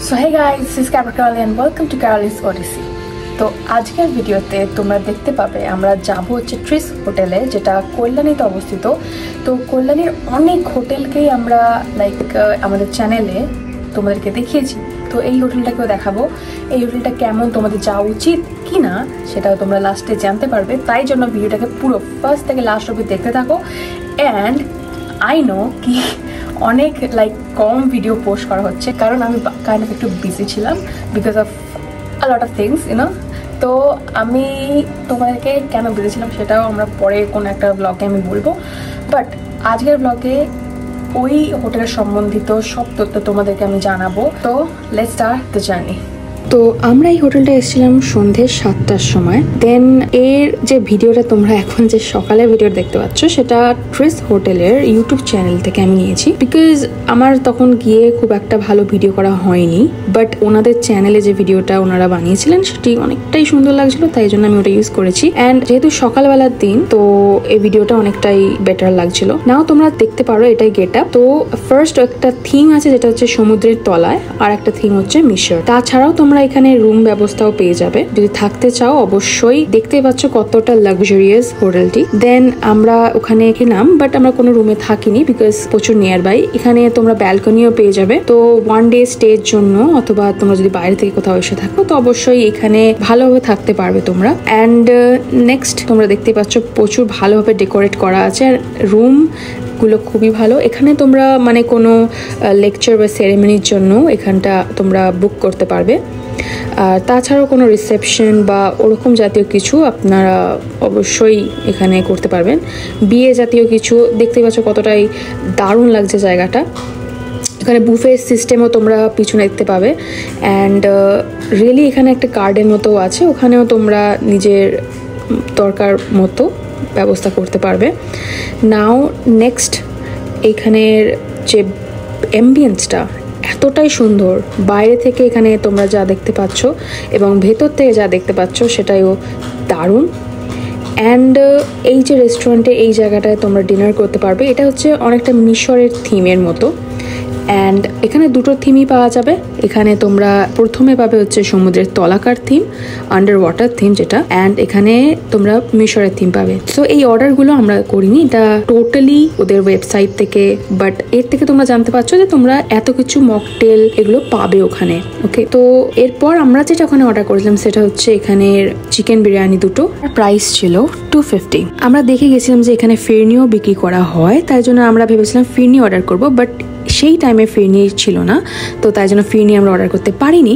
So hey guys, this is Capricorn and welcome to Caroli's Odyssey. তো আজকের ভিডিওতে তোমরা দেখতে পাবে আমরা যাব হচ্ছে ট্রিস হোটেলে, যেটা কল্যাণীতে অবস্থিত। তো কল্যাণীর অনেক হোটেলকেই আমরা আমাদের চ্যানেলে তোমাদেরকে দেখিয়েছি। তো এই হোটেলটাকেও দেখাবো। এই হোটেলটা কেমন, তোমাদের যাওয়া উচিত কি না সেটাও তোমরা লাস্টে জানতে পারবে। তাই জন্য ভিডিওটাকে পুরো ফার্স্ট থেকে লাস্ট অবধি দেখতে থাকো। অ্যান্ড আই নো কি অনেক কম ভিডিও পোস্ট করা হচ্ছে, কারণ আমি কাইন্ড অফ একটু বিজি ছিলাম because of a lot of things তো আমি তোমাদেরকে কেন বিজি ছিলাম সেটাও আমরা পরে কোনো একটা ব্লগে আমি বলবো। বাট আজকের ব্লগে ওই হোটেলের সম্বন্ধিত সব তথ্য তোমাদেরকে আমি জানাবো। তো লেটস স্টার্ট দ্য জার্নি। তো আমরা এই হোটেলটা এসেছিলাম সন্ধ্যে 7টার সময়। দেন এর যে ভিডিওটা তোমরা এখন যে সকালের ভিডিও দেখতে পাচ্ছ সেটা ট্রিস হোটেলের ইউটিউব চ্যানেল থেকে আমি নিয়েছি, বিকজ আমার তখন গিয়ে খুব একটা ভালো ভিডিও করা হয়নি। বাট ওনাদের চ্যানেলে যে ভিডিওটা ওনারা বানিয়েছিলেন সেটি অনেকটাই সুন্দর লাগছিল, তাই জন্য আমি ওটা ইউজ করেছি। অ্যান্ড যেহেতু সকালবেলার দিন, তো এই ভিডিওটা অনেকটাই বেটার লাগছিল। নাও তোমরা দেখতে পারো এটাই গেট আপ। তো ফার্স্ট একটা থিম আছে যেটা হচ্ছে সমুদ্রের তলায়, আর একটা থিম হচ্ছে মিশর। তাছাড়াও তোমরা এখানে রুম ব্যবস্থাও পেয়ে যাবে যদি থাকতে চাও। অবশ্যই দেখতে পাচ্ছ কতটা লাক্সারিয়াস হোটেলটি। দেন আমরা ওখানে গেলাম, বাট আমরা কোনো রুমে থাকিনি বিকজ প্রচুর নিয়ার বাই। এখানে তোমরা ব্যালকনিও পেয়ে যাবে। তো ওয়ান ডে স্টের জন্য অথবা তোমরা যদি বাইরে থেকে কোথাও এসে থাকো তো অবশ্যই এখানে ভালোভাবে থাকতে পারবে তোমরা। অ্যান্ড নেক্সট তোমরা দেখতে পাচ্ছ প্রচুর ভালোভাবে ডেকোরেট করা আছে, আর রুম গুলো খুবই ভালো। এখানে তোমরা কোনো লেকচার বা সেরেমনির জন্য এখানটা তোমরা বুক করতে পারবে। আর তাছাড়াও কোনো রিসেপশন বা ওরকম জাতীয় কিছু আপনারা অবশ্যই এখানে করতে পারবেন। বিয়ে জাতীয় কিছু দেখতে পাচ্ছ কতটাই দারুণ লাগছে জায়গাটা। এখানে বুফে সিস্টেমও তোমরা পিছনে দেখতে পাবে। অ্যান্ড রিয়েলি এখানে একটা গার্ডেন মতো আছে, ওখানেও তোমরা নিজের দরকার মতো ব্যবস্থা করতে পারবে। নাও নেক্সট এইখানের যে অ্যাম্বিয়েন্সটা এতটাই সুন্দর, বাইরে থেকে এখানে তোমরা যা দেখতে পাচ্ছ এবং ভেতর থেকে যা দেখতে পাচ্ছ সেটাইও দারুণ। অ্যান্ড এই যে রেস্টুরেন্টে এই জায়গাটায় তোমরা ডিনার করতে পারবে, এটা হচ্ছে অনেকটা মিশরের থিমের মতো। অ্যান্ড এখানে দুটো থিমই পাওয়া যাবে। এখানে তোমরা প্রথমে পাবে হচ্ছে সমুদ্রের তলাকার থিম, আন্ডার ওয়াটার থিম যেটা, অ্যান্ড এখানে তোমরা মিশরের থিম পাবে। সো এই অর্ডারগুলো আমরা করিনি, এটা টোটালি ওদের ওয়েবসাইট থেকে। বাট এর থেকে তোমরা জানতে পারছো যে তোমরা এত কিছু মকটেল এগুলো পাবে ওখানে। ওকে, তো এরপর আমরা যেটা ওখানে অর্ডার করেছিলাম সেটা হচ্ছে এখানের চিকেন বিরিয়ানি দুটো, প্রাইস ছিল 250। আমরা দেখে গেছিলাম যে এখানে ফিরনিও বিক্রি করা হয়, তাই জন্য আমরা ভেবেছিলাম ফিরনি অর্ডার করবো। বাট সেই টাইমে ফিরনি ছিল না, তো তাই জন্য ফিরনি আমরা অর্ডার করতে পারিনি।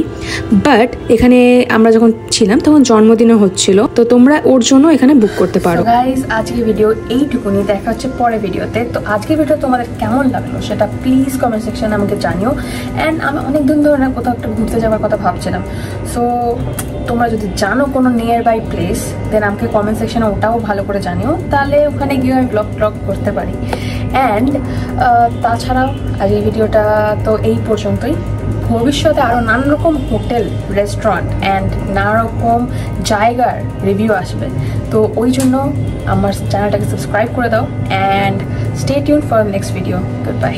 বাট এখানে আমরা যখন ছিলাম তখন জন্মদিনও হচ্ছিল, তো তোমরা ওর জন্য এখানে বুক করতে পারো। গাইস, আজকের ভিডিও এইটুকুনি, দেখা হচ্ছে পরের ভিডিওতে। তো আজকের ভিডিও তোমাদের কেমন লাগলো সেটা প্লিজ কমেন্ট সেকশনে আমাকে জানিও। অ্যান্ড আমি অনেক দিন ধরে কোথাও একটা ঘুরতে যাওয়ার কথা ভাবছিলাম। সো তোমরা যদি জানো কোনো নিয়ার বাই প্লেস, দেন আমাকে কমেন্ট সেকশনে ওটাও ভালো করে জানিও, তাহলে ওখানে গিয়ে আমি ব্লগ করতে পারি। অ্যান্ড তাছাড়াও আজ এই ভিডিওটা তো এই পর্যন্তই। ভবিষ্যতে আরও নানা রকম হোটেল, রেস্টুরেন্ট অ্যান্ড নানা রকম জায়গার রিভিউ আসবে। তো ওই জন্য আমার চ্যানেলটাকে সাবস্ক্রাইব করে দাও। And stay tune for next video. Good bye.